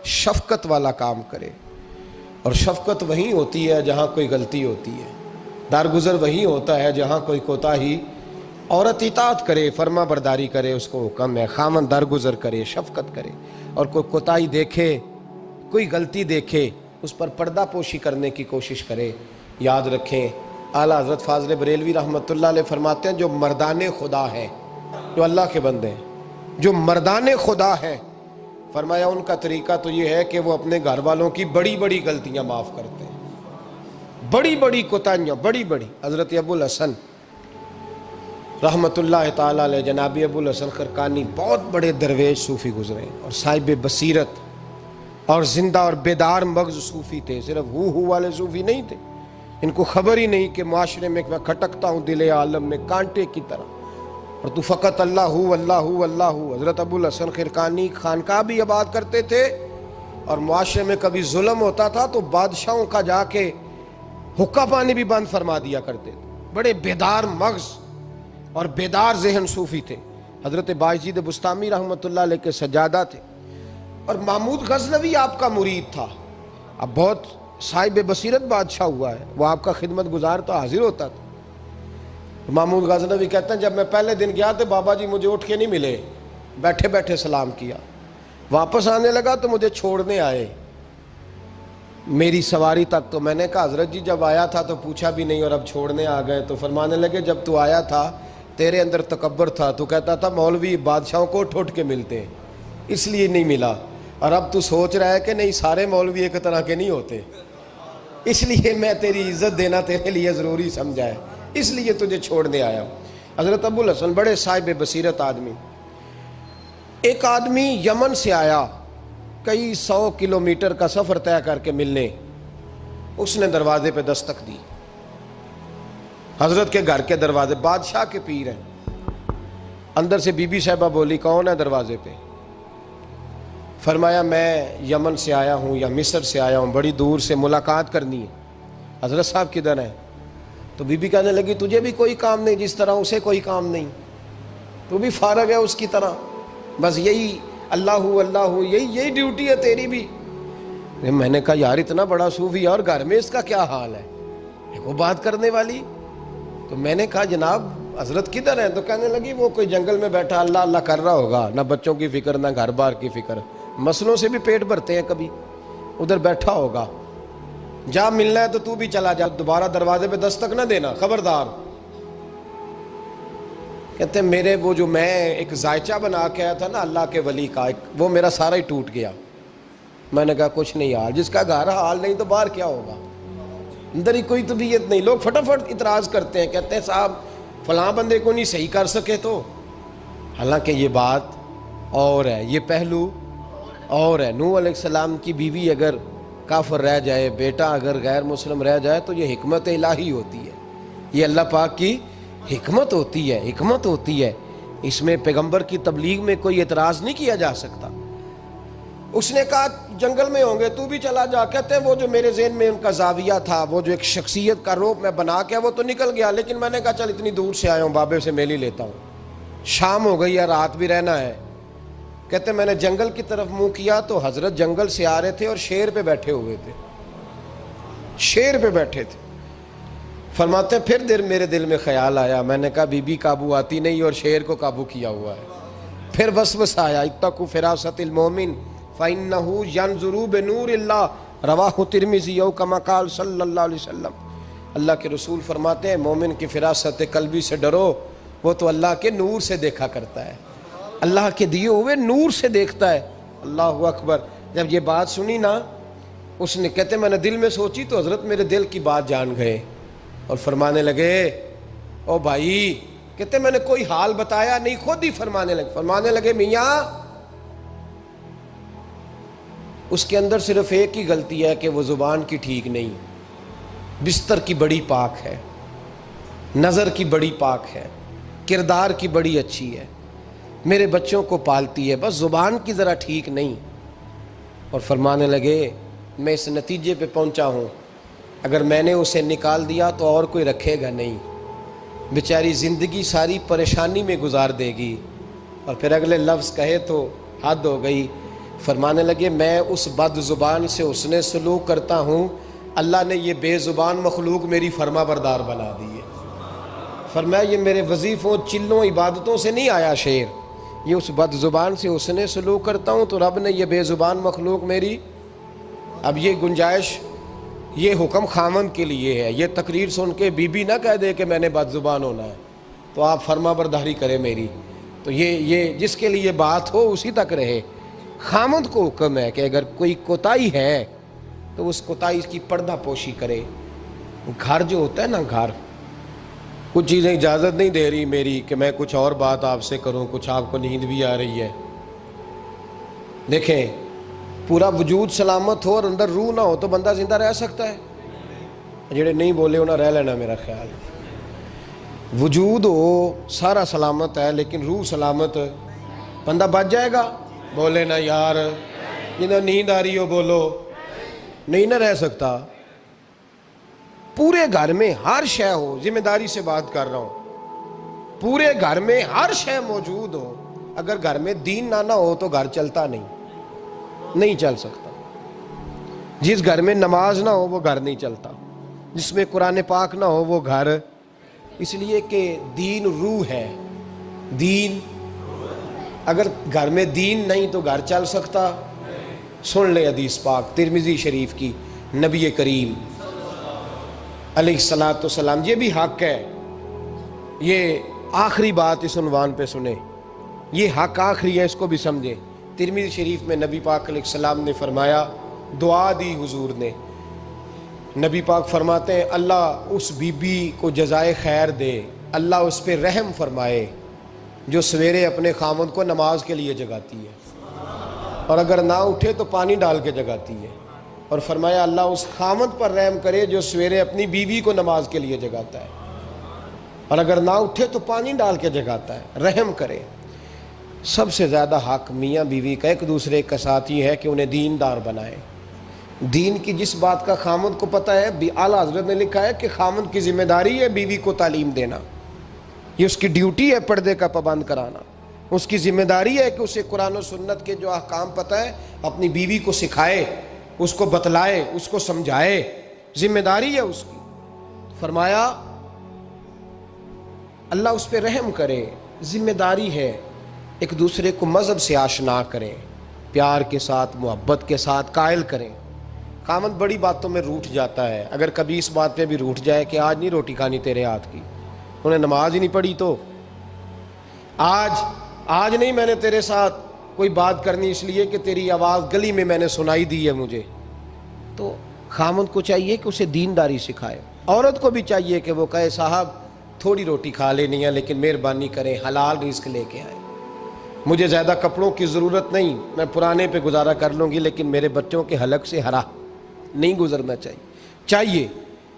شفقت والا کام کرے، اور شفقت وہیں ہوتی ہے جہاں کوئی غلطی ہوتی ہے، درگزر وہیں ہوتا ہے جہاں کوئی کوتاہی۔ عورت اطاعت کرے، فرما برداری کرے، اس کو حکم ہے، خامن درگزر کرے، شفقت کرے، اور کوئی کوتاہی دیکھے، کوئی غلطی دیکھے، اس پر پردہ پوشی کرنے کی کوشش کرے۔ یاد رکھیں، اعلیٰ حضرت فاضل بریلوی رحمۃ اللہ علیہ فرماتے ہیں جو مردان خدا ہیں، جو اللہ کے بندے ہیں، جو مردان خدا ہیں، فرمایا ان کا طریقہ تو یہ ہے کہ وہ اپنے گھر والوں کی بڑی بڑی غلطیاں معاف کرتے ہیں، بڑی بڑی کوتاہیاں، بڑی بڑی۔ حضرت ابو الحسن رحمۃ اللہ تعالیٰ علیہ، جناب ابو الحسن خرقانی بہت بڑے درویش صوفی گزرے ہیں، اور صاحب بصیرت اور زندہ اور بیدار مغز صوفی تھے، صرف ہو والے صوفی نہیں تھے۔ ان کو خبر ہی نہیں کہ معاشرے میں میں کھٹکتا ہوں دل عالم میں کانٹے کی طرح، اور تو فقط اللہ ہو اللہ ہو اللہ ہو۔ حضرت ابو الحسن خرقانی خانقاہ بھی آباد کرتے تھے، اور معاشرے میں کبھی ظلم ہوتا تھا تو بادشاہوں کا جا کے حقہ پانی بھی بند فرما دیا کرتے تھے۔ بڑے بیدار مغز اور بیدار ذہن صوفی تھے۔ حضرت بایزید بسطامی رحمۃ اللہ علیہ کے سجادہ تھے، اور محمود غزنوی آپ کا مرید تھا۔ اب بہت صاحب بصیرت بادشاہ ہوا ہے، وہ آپ کا خدمت گزار تو حاضر ہوتا تھا۔ محمود غزنوی کہتے ہیں جب میں پہلے دن گیا تو بابا جی مجھے اٹھ کے نہیں ملے، بیٹھے بیٹھے سلام کیا، واپس آنے لگا تو مجھے چھوڑنے آئے میری سواری تک، تو میں نے کہا حضرت جی جب آیا تھا تو پوچھا بھی نہیں اور اب چھوڑنے آ گئے؟ تو فرمانے لگے جب تو آیا تھا تیرے اندر تکبر تھا، تو کہتا تھا مولوی بادشاہوں کو اٹھ کے ملتے ہیں اس لیے نہیں ملا، اور اب تو سوچ رہا ہے کہ نہیں سارے مولوی ایک طرح کے نہیں ہوتے، اس لیے میں تیری عزت دینا تیرے لیے ضروری سمجھا ہے، اس لیے تجھے چھوڑنے آیا ہوں۔ حضرت ابو الحسن بڑے صاحب بصیرت آدمی۔ ایک آدمی یمن سے آیا، کئی 100 کلومیٹر کا سفر طے کر کے ملنے، اس نے دروازے پہ دستک دی، حضرت کے گھر کے دروازے، بادشاہ کے پیر ہیں۔ اندر سے بی بی صاحبہ بولی کون ہے دروازے پہ؟ فرمایا میں یمن سے آیا ہوں یا مصر سے آیا ہوں، بڑی دور سے ملاقات کرنی ہے۔ حضرت صاحب کدھر ہیں؟ تو بی بی کہنے لگی تجھے بھی کوئی کام نہیں جس طرح اسے کوئی کام نہیں، تو بھی فارغ ہے اس کی طرح، بس یہی اللہ اللہ یہی ڈیوٹی ہے تیری بھی۔ میں نے کہا یار اتنا بڑا صوفی اور گھر میں اس کا کیا حال ہے، وہ بات کرنے والی؟ تو میں نے کہا جناب حضرت کدھر ہیں؟ تو کہنے لگی وہ کوئی جنگل میں بیٹھا اللہ اللہ کر رہا ہوگا، نہ بچوں کی فکر نہ گھر بار کی فکر، مسئلوں سے بھی پیٹ بھرتے ہیں کبھی، ادھر بیٹھا ہوگا، جا ملنا ہے تو تو بھی چلا جا، دوبارہ دروازے پہ دستک نہ دینا خبردار۔ کہتے ہیں میرے وہ جو میں ایک ذائچہ بنا کے آیا تھا نا اللہ کے ولی کا، وہ میرا سارا ہی ٹوٹ گیا۔ میں نے کہا کچھ نہیں یار، جس کا گھر حال نہیں تو باہر کیا ہوگا، اندر ہی کوئی طبیعت نہیں۔ لوگ فٹافٹ اعتراض کرتے ہیں، کہتے ہیں صاحب فلاں بندے کو نہیں صحیح کر سکے تو، حالانکہ یہ بات اور ہے، یہ پہلو اور ہے۔ نوح علیہ السلام کی بیوی اگر کافر رہ جائے، بیٹا اگر غیر مسلم رہ جائے تو یہ حکمت الہی ہوتی ہے، یہ اللہ پاک کی حکمت ہوتی ہے، حکمت ہوتی ہے، اس میں پیغمبر کی تبلیغ میں کوئی اعتراض نہیں کیا جا سکتا۔ اس نے کہا جنگل میں ہوں گے تو بھی چلا جا۔ کہتے ہیں وہ جو میرے ذہن میں ان کا زاویہ تھا، وہ جو ایک شخصیت کا روپ میں بنا کے وہ تو نکل گیا، لیکن میں نے کہا چل اتنی دور سے آیا ہوں بابے سے میل ہی لیتا ہوں، شام ہو گئی ہے رات بھی رہنا ہے۔ کہتے ہیں میں نے جنگل کی طرف منہ کیا تو حضرت جنگل سے آ رہے تھے اور شیر پہ بیٹھے ہوئے تھے، شیر پہ بیٹھے تھے۔ فرماتے ہیں پھر میرے دل میں خیال آیا، میں نے کہا بی بی قابو آتی نہیں اور شیر کو قابو کیا ہوا ہے۔ پھر وسوسہ آیا اتقوا فراست المومن فإنه ينظر بنور اللہ، رواہ ترمذی او کما قال صلی اللہ علیہ وسلم۔ اللہ کے رسول فرماتے ہیں مومن کی فراست قلبی سے ڈرو، وہ تو اللہ کے نور سے دیکھا کرتا ہے، اللہ کے دیے ہوئے نور سے دیکھتا ہے۔ اللہ اکبر۔ جب یہ بات سنی نا، اس نے کہتے میں نے دل میں سوچی تو حضرت میرے دل کی بات جان گئے اور فرمانے لگے او بھائی، کہتے میں نے کوئی حال بتایا نہیں، خود ہی فرمانے لگے میاں اس کے اندر صرف ایک ہی غلطی ہے کہ وہ زبان کی ٹھیک نہیں، بستر کی بڑی پاک ہے، نظر کی بڑی پاک ہے، کردار کی بڑی اچھی ہے، میرے بچوں کو پالتی ہے، بس زبان کی ذرا ٹھیک نہیں۔ اور فرمانے لگے میں اس نتیجے پہ پہنچا ہوں اگر میں نے اسے نکال دیا تو اور کوئی رکھے گا نہیں، بیچاری زندگی ساری پریشانی میں گزار دے گی، اور پھر اگلے لفظ کہے تو حد ہو گئی۔ فرمانے لگے میں اس بد زبان سے حسن سلوک کرتا ہوں، اللہ نے یہ بے زبان مخلوق میری فرما بردار بنا دی ہے۔ فرمایا یہ میرے وظیفوں چلوں عبادتوں سے نہیں آیا شعر، یہ اس بد زبان سے حسن سلوک کرتا ہوں تو رب نے یہ بے زبان مخلوق میری۔ اب یہ گنجائش، یہ حکم خامن کے لیے ہے، یہ تقریر سن کے بی بی نہ کہہ دے کہ میں نے بد زبان ہونا ہے تو آپ فرما برداری کریں میری، تو یہ جس کے لیے بات ہو اسی تک رہے۔ خامند کو حکم ہے کہ اگر کوئی کوتاہی ہے تو اس کوتاہی کی پردہ پوشی کرے۔ گھر جو ہوتا ہے نا، گھر کچھ چیزیں اجازت نہیں دے رہی میری کہ میں کچھ اور بات آپ سے کروں، کچھ آپ کو نیند بھی آ رہی ہے۔ دیکھیں پورا وجود سلامت ہو اور اندر روح نہ ہو تو بندہ زندہ رہ سکتا ہے؟ جڑے نہیں بولے انہیں رہ لینا میرا خیال۔ وجود ہو سارا سلامت ہے لیکن روح سلامت، بندہ بچ جائے گا؟ بولے نا یار، جنہیں نیند آ رہی ہو بولو، نہیں نہ رہ سکتا۔ پورے گھر میں ہر شے ہو، ذمہ داری سے بات کر رہا ہوں، پورے گھر میں ہر شے موجود ہو، اگر گھر میں دین نہ ہو تو گھر چلتا نہیں چل سکتا۔ جس گھر میں نماز نہ ہو وہ گھر نہیں چلتا، جس میں قرآن پاک نہ ہو وہ گھر، اس لیے کہ دین روح ہے۔ دین، اگر گھر میں دین نہیں تو گھر چل سکتا؟ سن لے حدیث پاک ترمذی شریف کی، نبی کریم علیہ الصلاۃ والسلام، یہ بھی حق ہے، یہ آخری بات اس عنوان پہ سنیں، یہ حق آخری ہے، اس کو بھی سمجھیں۔ ترمذی شریف میں نبی پاک علیہ السلام نے فرمایا، دعا دی حضور نے، نبی پاک فرماتے ہیں اللہ اس بی بی کو جزائے خیر دے، اللہ اس پہ رحم فرمائے جو سویرے اپنے خاوند کو نماز کے لیے جگاتی ہے، اور اگر نہ اٹھے تو پانی ڈال کے جگاتی ہے، اور فرمایا اللہ اس خاوند پر رحم کرے جو سویرے اپنی بیوی کو نماز کے لیے جگاتا ہے، اور اگر نہ اٹھے تو پانی ڈال کے جگاتا ہے، رحم کرے۔ سب سے زیادہ حق میاں بیوی کا ایک دوسرے کا ساتھی ہے کہ انہیں دیندار بنائے۔ دین کی جس بات کا خامند کو پتہ ہے، اعلیٰ حضرت نے لکھا ہے کہ خامند کی ذمہ داری ہے بیوی کو تعلیم دینا، یہ اس کی ڈیوٹی ہے پردے کا پابند کرانا، اس کی ذمہ داری ہے کہ اسے قرآن و سنت کے جو احکام پتہ ہے اپنی بیوی کو سکھائے، اس کو بتلائے، اس کو سمجھائے، ذمہ داری ہے اس کی۔ فرمایا اللہ اس پہ رحم کرے، ذمہ داری ہے، ایک دوسرے کو مذہب سے آشنا کریں، پیار کے ساتھ محبت کے ساتھ قائل کریں۔ خامند بڑی باتوں میں روٹھ جاتا ہے، اگر کبھی اس بات پہ بھی روٹھ جائے کہ آج نہیں روٹی کھانی تیرے ہاتھ کی، انہیں نماز ہی نہیں پڑھی تو آج نہیں میں نے تیرے ساتھ کوئی بات کرنی اس لیے کہ تیری آواز گلی میں نے سنائی دی ہے مجھے، تو خامند کو چاہیے کہ اسے دینداری سکھائے۔ عورت کو بھی چاہیے کہ وہ کہے صاحب تھوڑی روٹی کھا لینی ہے لیکن مہربانی کریں حلال رزق لے کے آئیں، مجھے زیادہ کپڑوں کی ضرورت نہیں، میں پرانے پہ گزارا کر لوں گی لیکن میرے بچوں کے حلق سے ہرا نہیں گزرنا چاہیے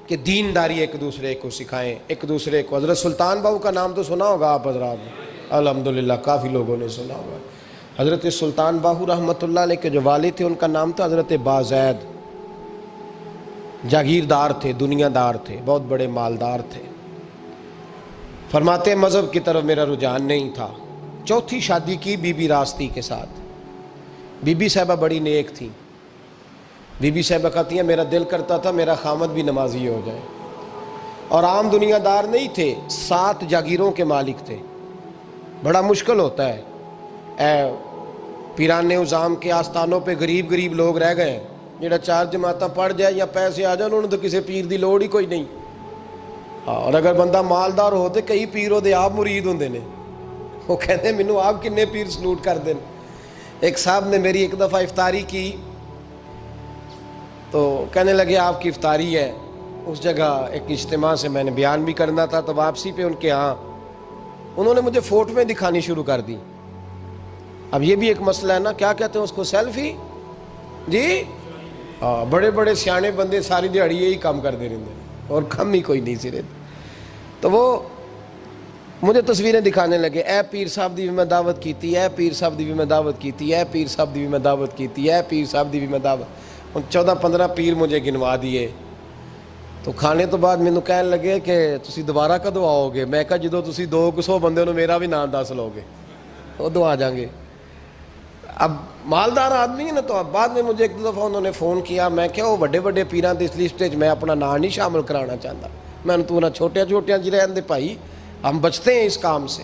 کہ دینداری ایک دوسرے کو سکھائیں، ایک دوسرے کو۔ حضرت سلطان باہو کا نام تو سنا ہوگا آپ حضرات نے، الحمدللہ کافی لوگوں نے سنا ہوگا۔ حضرت سلطان باہو رحمۃ اللہ علیہ کے جو والد تھے ان کا نام تھا حضرت بازید، جاگیردار تھے، دنیا دار تھے، بہت بڑے مالدار تھے۔ فرماتے مذہب کی طرف میرا رجحان نہیں تھا، چوتھی شادی کی بی بی راستی کے ساتھ۔ بی بی صاحبہ بڑی نیک تھی، بی بی صاحبہ کہتی ہیں میرا دل کرتا تھا میرا خامد بھی نمازی ہو جائے، اور عام دنیا دار نہیں تھے، 7 جاگیروں کے مالک تھے۔ بڑا مشکل ہوتا ہے، پیران نظام کے آستانوں پہ غریب لوگ رہ گئے ہیں، جڑا 4 جماعتاں پڑھ جائے یا پیسے آ جائیں انہوں نے تو کسی پیر دی لوڑ ہی کوئی نہیں، اور اگر بندہ مالدار ہو تو کئی پیر ہو دے آپ مرید ہوندے نے، وہ کہتے ہیں مینوں آپ کنے پیر سلوٹ کر دیں۔ ایک صاحب نے میری ایک دفعہ افطاری کی تو کہنے لگے آپ کی افطاری ہے، اس جگہ ایک اجتماع سے میں نے بیان بھی کرنا تھا، تو واپسی پہ ان کے ہاں انہوں نے مجھے فوٹویں دکھانی شروع کر دی۔ اب یہ بھی ایک مسئلہ ہے نا، کیا کہتے ہیں اس کو، سیلفی جی، بڑے بڑے سیانے بندے ساری دیہڑی یہی کام کر دے رہے ہیں اور کم ہی کوئی نہیں سرے، تو وہ مجھے تصویریں دکھانے لگے، اے پیر صاحب دی بھی میں دعوت کیتی، اے پیر صاحب دی بھی میں دعوت کیتی، اے پیر صاحب دی بھی میں دعوت کیتی، اے پیر صاحب دی بھی میں دعوت، 14-15 پیر مجھے گنوا دیے۔ تو کھانے تو بعد مینوں کہن لگے کہ تسی دوبارہ کدو آؤ گے؟ میں کہا جدو تسی 200 بندے ہو میرا بھی نام دس لو گے ادو آ جائیں گے۔ اب مالدار آدمی ہے نا، تو اب بعد میں مجھے ایک دو دفعہ انہوں نے فون کیا، میں کہا وہ بڑے بڑے پیران دی اس لسٹ میں اپنا نام نہیں شامل کرانا چاہتا، میں نے تو نہ چھوٹے چھوٹے جی رہن دے بھائی، ہم بچتے ہیں اس کام سے،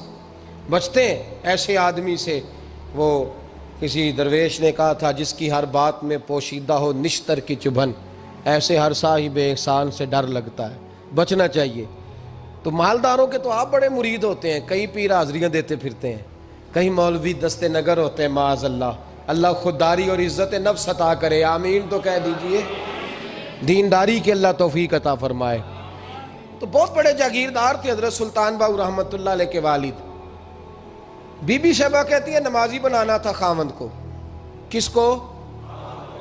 بچتے ہیں ایسے آدمی سے۔ وہ کسی درویش نے کہا تھا جس کی ہر بات میں پوشیدہ ہو نشتر کی چبھن، ایسے ہر صاحب احسان سے ڈر لگتا ہے، بچنا چاہیے۔ تو مالداروں کے تو آپ بڑے مرید ہوتے ہیں، کئی پیر حاضریاں دیتے پھرتے ہیں، کہیں مولوی دست نگر ہوتے ہیں، معاذ اللہ، اللہ خودداری اور عزت نفس عطا کرے، آمین تو کہہ دیجئے، دینداری کے اللہ توفیق عطا فرمائے۔ تو بہت بڑے جاگیردار تھے حضرت سلطان باؤ رحمۃ اللہ علیہ کے والد۔ بی بی شیبہ کہتی ہے نمازی بنانا تھا خاوند کو۔ کس کو؟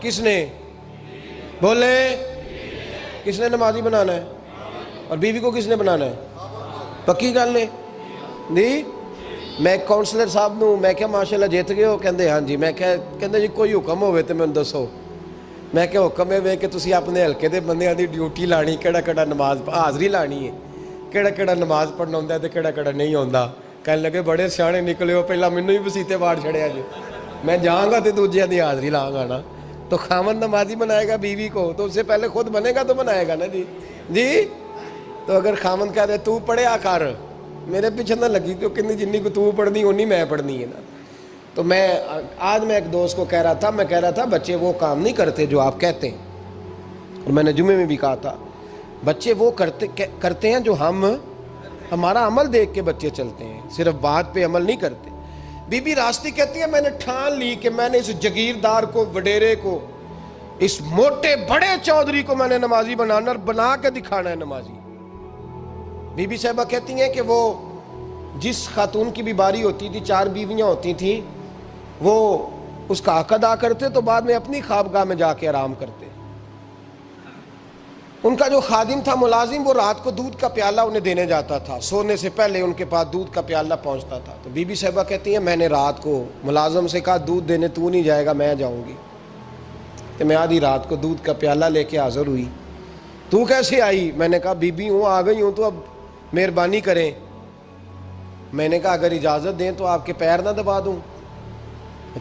کس نے؟ بولے، کس نے نمازی بنانا ہے؟ اور بیوی کو کس نے بنانا ہے؟ پکی گل نے جی؟ میں کونسلر صاحب نوں میں کہا ماشاءاللہ جیت گئے ہو؟ کہندے ہاں جی۔ میں کہندے جی کوئی حکم ہوئے تو میں دسو۔ میں کہ حکم ہے کہ تسی اپنے حلقے دے بندیاں دی ڈیوٹی لانی، کیڑا کیڑا نماز حاضری لانی ہے، کیڑا کیڑا نماز پڑھنا ہوندا ہے تے کیڑا کیڑا نہیں ہوندا۔ کہنے لگے بڑے سیانے نکلے ہو، پہلا مینوں ہی وسیتے واڑ چھڑیا جی، میں جاؤں گا تے دوجیاں دی حاضری لاؤں گا نا۔ تو خاوند نمازی بنائے گا بیوی کو تو اس سے پہلے خود بنے گا تو بنائے گا نا جی۔ جی تو اگر خاوند کہہ دے تو پڑھیا کر، میرے پیچھے نہ لگی تو کہنی جنی کو تو پڑھنی اونی میں پڑھنی ہے نا۔ تو میں آج میں ایک دوست کو کہہ رہا تھا بچے وہ کام نہیں کرتے جو آپ کہتے ہیں، اور میں نے جمعے میں بھی کہا تھا بچے وہ کرتے ہیں جو ہمارا عمل دیکھ کے بچے چلتے ہیں، صرف بات پہ عمل نہیں کرتے۔ بی بی راستی کہتی ہے میں نے ٹھان لی کہ میں نے اس جگیردار کو، وڈیرے کو، اس موٹے بڑے چودھری کو میں نے نمازی بنانا اور بنا کے دکھانا ہے نمازی۔ بی بی صاحبہ کہتی ہیں کہ وہ جس خاتون کی بھی باری ہوتی تھی، 4 بیویاں ہوتی تھیں، وہ اس کا حق ادا کرتے تو بعد میں اپنی خوابگاہ میں جا کے آرام کرتے۔ ان کا جو خادم تھا ملازم، وہ رات کو دودھ کا پیالہ انہیں دینے جاتا تھا، سونے سے پہلے ان کے پاس دودھ کا پیالہ پہنچتا تھا۔ تو بی بی صاحبہ کہتی ہیں میں نے رات کو ملازم سے کہا دودھ دینے تو نہیں جائے گا، میں جاؤں گی۔ کہ میں آدھی رات کو دودھ کا پیالہ لے کے حاضر ہوئی۔ تو کیسے آئی؟ میں نے کہا بی بی ہوں، آ گئی ہوں، تو اب مہربانی کریں۔ میں نے کہا اگر اجازت دیں تو آپ کے پیر نہ دبا دوں؟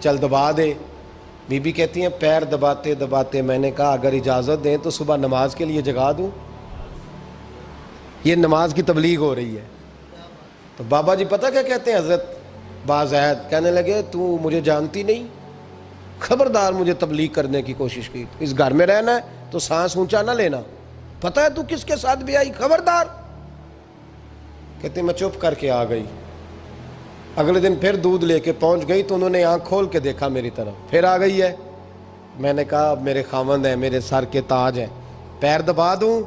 چل دبا دے۔ بی بی کہتی ہیں پیر دباتے دباتے میں نے کہا اگر اجازت دیں تو صبح نماز کے لیے جگا دوں؟ یہ نماز کی تبلیغ ہو رہی ہے۔ تو بابا جی پتہ کیا کہتے ہیں حضرت بازید؟ کہنے لگے تو مجھے جانتی نہیں، خبردار مجھے تبلیغ کرنے کی کوشش کی، اس گھر میں رہنا ہے تو سانس اونچا نہ لینا، پتہ ہے تو کس کے ساتھ بھی آئی، خبردار۔ کہتے میں چپ کر کے آ گئی۔ اگلے دن پھر دودھ لے کے پہنچ گئی تو انہوں نے آنکھ کھول کے دیکھا میری طرف، پھر آ گئی ہے۔ میں نے کہا اب میرے خاوند ہیں، میرے سر کے تاج ہیں، پیر دبا دوں؟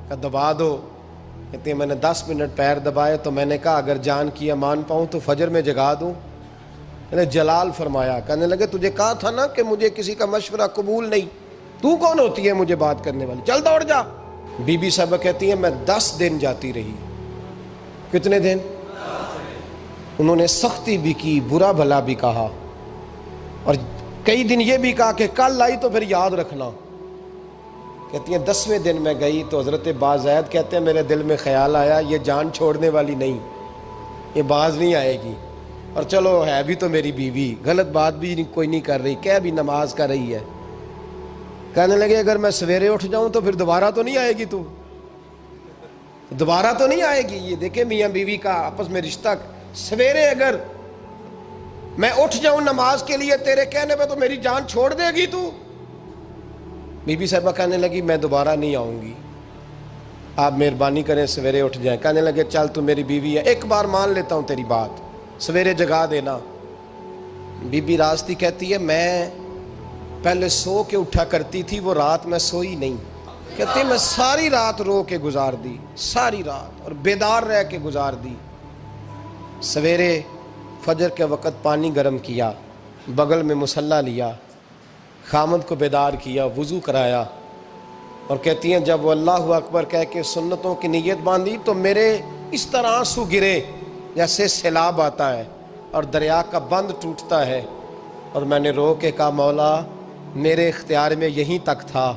کہ دبا دو۔ کہتے ہیں میں نے 10 منٹ پیر دبائے تو میں نے کہا اگر جان کی امان پاؤں تو فجر میں جگا دوں؟ میں نے جلال فرمایا۔ کہنے لگے تجھے کہا تھا نا کہ مجھے کسی کا مشورہ قبول نہیں، تو کون ہوتی ہے مجھے بات کرنے والی، چل دوڑ جا۔ بی بی صاحبہ کہتی ہیں میں 10 دن جاتی رہی۔ کتنے دن؟ انہوں نے سختی بھی کی، برا بھلا بھی کہا، اور کئی دن یہ بھی کہا کہ کل آئی تو پھر یاد رکھنا۔ کہتی ہیں 10ویں دن میں گئی تو حضرت بازید کہتے ہیں میرے دل میں خیال آیا یہ جان چھوڑنے والی نہیں، یہ باز نہیں آئے گی، اور چلو ہے بھی تو میری بیوی، غلط بات بھی کوئی نہیں کر رہی، کہہ بھی نماز کر رہی ہے۔ کہنے لگے اگر میں سویرے اٹھ جاؤں تو پھر دوبارہ تو نہیں آئے گی، تو دوبارہ تو نہیں آئے گی۔ یہ دیکھیں میاں بیوی کا آپس میں رشتہ، سویرے اگر میں اٹھ جاؤں نماز کے لیے تیرے کہنے پہ تو میری جان چھوڑ دے گی تو؟ بی بی صاحبہ کہنے لگی میں دوبارہ نہیں آؤں گی، آپ مہربانی کریں سویرے اٹھ جائیں۔ کہنے لگے چل تو میری بیوی ہے، ایک بار مان لیتا ہوں تیری بات، سویرے جگا دینا۔ بی بی راستی کہتی ہے میں پہلے سو کے اٹھا کرتی تھی، وہ رات میں سوئی نہیں، کہتی ہے میں ساری رات رو کے گزار دی، ساری رات، اور بیدار رہ کے گزار دی۔ سویرے فجر کے وقت پانی گرم کیا، بغل میں مصلی لیا، خامد کو بیدار کیا، وضو کرایا، اور کہتی ہیں جب وہ اللہ اکبر کہہ کے سنتوں کی نیت باندھی تو میرے اس طرح آنسو گرے جیسے سیلاب آتا ہے اور دریا کا بند ٹوٹتا ہے، اور میں نے رو کے کہا مولا میرے اختیار میں یہیں تک تھا،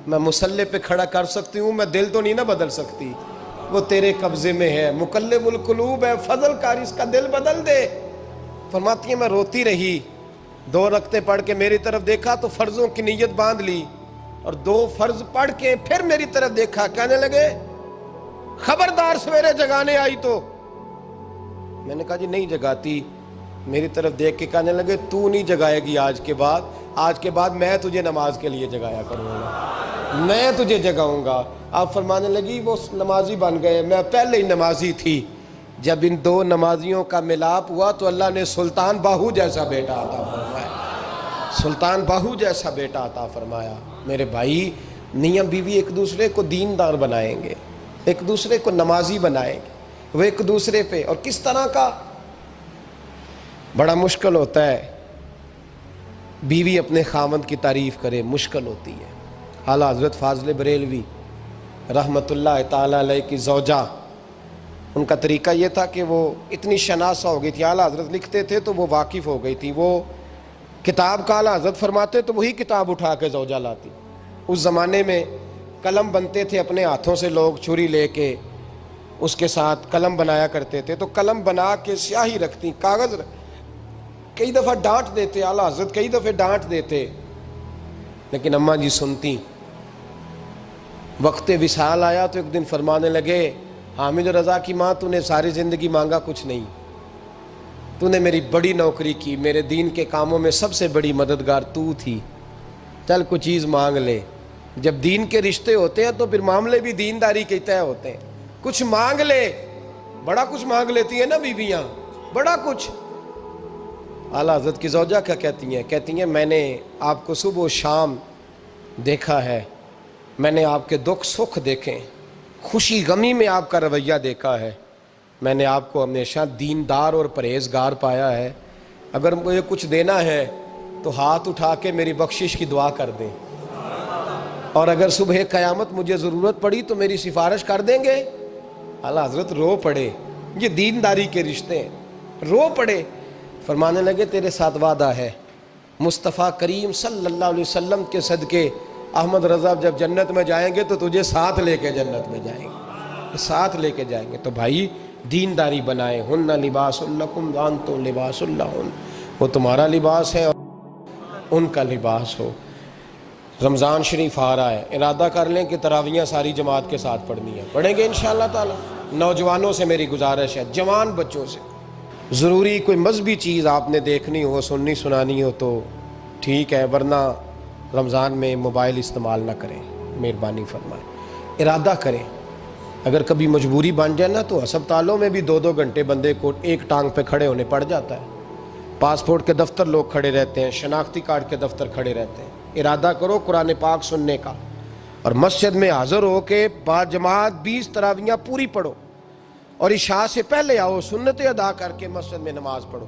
میں مسلح پہ کھڑا کر سکتی ہوں، میں دل تو نہیں نہ بدل سکتی، وہ تیرے قبضے میں ہے، مقلب القلوب ہے، فضل کار اس کا دل بدل دے۔ فرماتی ہیں میں روتی رہی، 2 رکعتیں پڑھ کے میری طرف دیکھا تو فرضوں کی نیت باندھ لی، اور 2 فرض پڑھ کے پھر میری طرف دیکھا، کہنے لگے خبردار سویرے جگانے آئی تو۔ میں نے کہا جی نہیں جگاتی۔ میری طرف دیکھ کے کہنے لگے تو نہیں جگائے گی آج کے بعد میں تجھے نماز کے لیے جگایا کروں گا، میں تجھے جگاؤں گا۔ آپ فرمانے لگی وہ نمازی بن گئے، میں پہلے ہی نمازی تھی۔ جب ان 2 نمازیوں کا ملاپ ہوا تو اللہ نے سلطان باہو جیسا بیٹا عطا فرمایا، سلطان باہو جیسا بیٹا عطا فرمایا۔ میرے بھائی، میاں بیوی ایک دوسرے کو دیندار بنائیں گے، ایک دوسرے کو نمازی بنائیں گے، وہ ایک دوسرے پہ، اور کس طرح کا بڑا مشکل ہوتا ہے بیوی اپنے خاوند کی تعریف کرے، مشکل ہوتی ہے۔ اعلیٰ حضرت فاضل بریلوی رحمت اللہ تعالیٰ علیہ کی زوجہ، ان کا طریقہ یہ تھا کہ وہ اتنی شناسہ ہو گئی تھی، اعلیٰ حضرت لکھتے تھے تو وہ واقف ہو گئی تھی، وہ کتاب کا اعلیٰ حضرت فرماتے تو وہی کتاب اٹھا کے زوجہ لاتی۔ اس زمانے میں قلم بنتے تھے اپنے ہاتھوں سے، لوگ چھری لے کے اس کے ساتھ قلم بنایا کرتے تھے، تو قلم بنا کے سیاہی رکھتی، کاغذ کئی دفعہ ڈانٹ دیتے، اعلیٰ حضرت کئی دفعہ ڈانٹ دیتے، لیکن اماں جی سنتی۔ وقت وصال آیا تو ایک دن فرمانے لگے حامد رضا کی ماں، تو نے ساری زندگی مانگا کچھ نہیں، تو نے میری بڑی نوکری کی، میرے دین کے کاموں میں سب سے بڑی مددگار تو تھی، چل کوئی چیز مانگ لے۔ جب دین کے رشتے ہوتے ہیں تو پھر معاملے بھی دینداری کے طے ہوتے ہیں، کچھ مانگ لے۔ بڑا کچھ مانگ لیتی ہیں نا بیویاں، بڑا کچھ۔ اعلیٰ حضرت کی زوجہ کیا کہتی ہیں میں نے آپ کو صبح و شام دیکھا ہے، میں نے آپ کے دکھ سکھ دیکھے، خوشی غمی میں آپ کا رویہ دیکھا ہے، میں نے آپ کو ہمیشہ دیندار اور پرہیزگار پایا ہے، اگر مجھے کچھ دینا ہے تو ہاتھ اٹھا کے میری بخشش کی دعا کر دیں، اور اگر صبح قیامت مجھے ضرورت پڑی تو میری سفارش کر دیں گے۔ اعلیٰ حضرت رو پڑے، یہ دینداری کے رشتے ہیں، رو پڑے۔ فرمانے لگے تیرے ساتھ وعدہ ہے، مصطفیٰ کریم صلی اللہ علیہ وسلم کے صدقے احمد رضا جب جنت میں جائیں گے تو تجھے ساتھ لے کے جنت میں جائیں گے، ساتھ لے کے جائیں گے۔ تو بھائی دینداری بنائیں، ہن لباس لکم وانتم لباس لہن، وہ تمہارا لباس ہے اور ان کا لباس ہو۔ رمضان شریف آ رہا ہے، ارادہ کر لیں کہ تراویحیں ساری جماعت کے ساتھ پڑھنی ہے، پڑھیں گے انشاءاللہ تعالی۔ نوجوانوں سے میری گزارش ہے، جوان بچوں سے، ضروری کوئی مذہبی چیز آپ نے دیکھنی ہو، سننی سنانی ہو تو ٹھیک ہے، ورنہ رمضان میں موبائل استعمال نہ کریں، مہربانی فرمائیں، ارادہ کریں۔ اگر کبھی مجبوری بن جائے نا تو ہسپتالوں میں بھی 2-2 گھنٹے بندے کو ایک ٹانگ پہ کھڑے ہونے پڑ جاتا ہے، پاسپورٹ کے دفتر لوگ کھڑے رہتے ہیں، شناختی کارڈ کے دفتر کھڑے رہتے ہیں۔ ارادہ کرو قرآن پاک سننے کا، اور مسجد میں حاضر ہو کے با جماعت 20 تراویحیں پوری پڑھو، اور عشاء سے پہلے آؤ، سنتیں ادا کر کے مسجد میں نماز پڑھو۔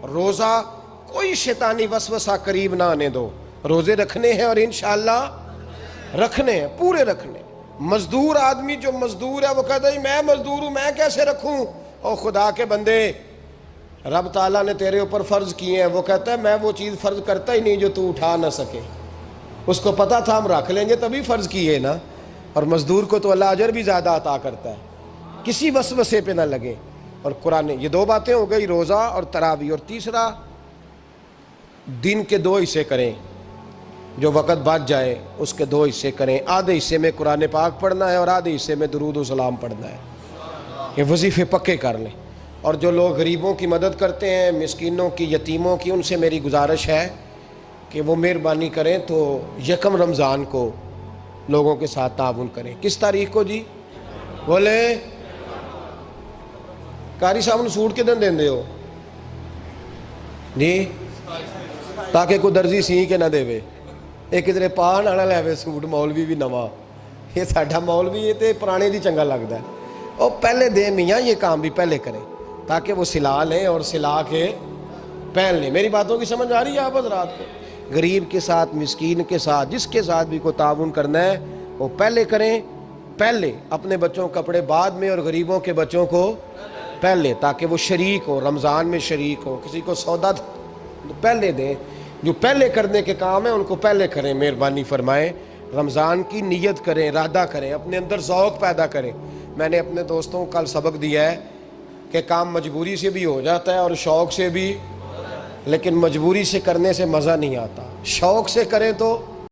روزہ کوئی شیطانی وسوسہ قریب نہ آنے دو، روزے رکھنے ہیں اور انشاءاللہ رکھنے ہیں، پورے رکھنے۔ مزدور آدمی جو مزدور ہے وہ کہتا ہے میں مزدور ہوں، میں کیسے رکھوں؟ او خدا کے بندے، رب تعالیٰ نے تیرے اوپر فرض کیے ہیں، وہ کہتا ہے میں وہ چیز فرض کرتا ہی نہیں جو تو اٹھا نہ سکے، اس کو پتا تھا ہم رکھ لیں گے تبھی فرض کیے نا۔ اور مزدور کو تو اللہ اجر بھی زیادہ عطا کرتا ہے، کسی وسوسے پہ نہ لگے۔ اور قرآن، یہ 2 باتیں ہو گئی، روزہ اور تراویح۔ اور تیسرا، دن کے 2 حصے کریں، جو وقت بچ جائے اس کے 2 حصے کریں، آدھے حصے میں قرآن پاک پڑھنا ہے اور آدھے حصے میں درود و سلام پڑھنا ہے، یہ وظیفے پکے کر لیں۔ اور جو لوگ غریبوں کی مدد کرتے ہیں، مسکینوں کی، یتیموں کی، ان سے میری گزارش ہے کہ وہ مہربانی کریں تو 1 رمضان کو لوگوں کے ساتھ تعاون کریں۔ کس تاریخ کو جی؟ بولے قاری صاحب نے سوٹ کدن دین دے ہو جی، تاکہ کوئی درزی سی کے نہ دے وے، ایک ادھر پا نہ لے وے سوٹ، مولوی بھی نواں، یہ ساڈا مولوی یہ تے پرانے دی چنگا لگتا ہے، اور پہلے دے میاں یہ کام بھی پہلے کریں تاکہ وہ سلا لیں اور سلا کے پہن لیں۔ میری باتوں کی سمجھ آ رہی ہے آپ حضرات کو؟ غریب کے ساتھ، مسکین کے ساتھ، جس کے ساتھ بھی کوئی تعاون کرنا ہے وہ پہلے کریں، پہلے اپنے بچوں کو کپڑے بعد میں اور غریبوں کے بچوں کو پہلے، تاکہ وہ شریک ہو، رمضان میں شریک ہو، کسی کو سودا پہلے دیں، جو پہلے کرنے کے کام ہیں ان کو پہلے کریں، مہربانی فرمائیں۔ رمضان کی نیت کریں، ارادہ کریں، اپنے اندر ذوق پیدا کریں۔ میں نے اپنے دوستوں کو کل سبق دیا ہے کہ کام مجبوری سے بھی ہو جاتا ہے اور شوق سے بھی، لیکن مجبوری سے کرنے سے مزہ نہیں آتا، شوق سے کریں تو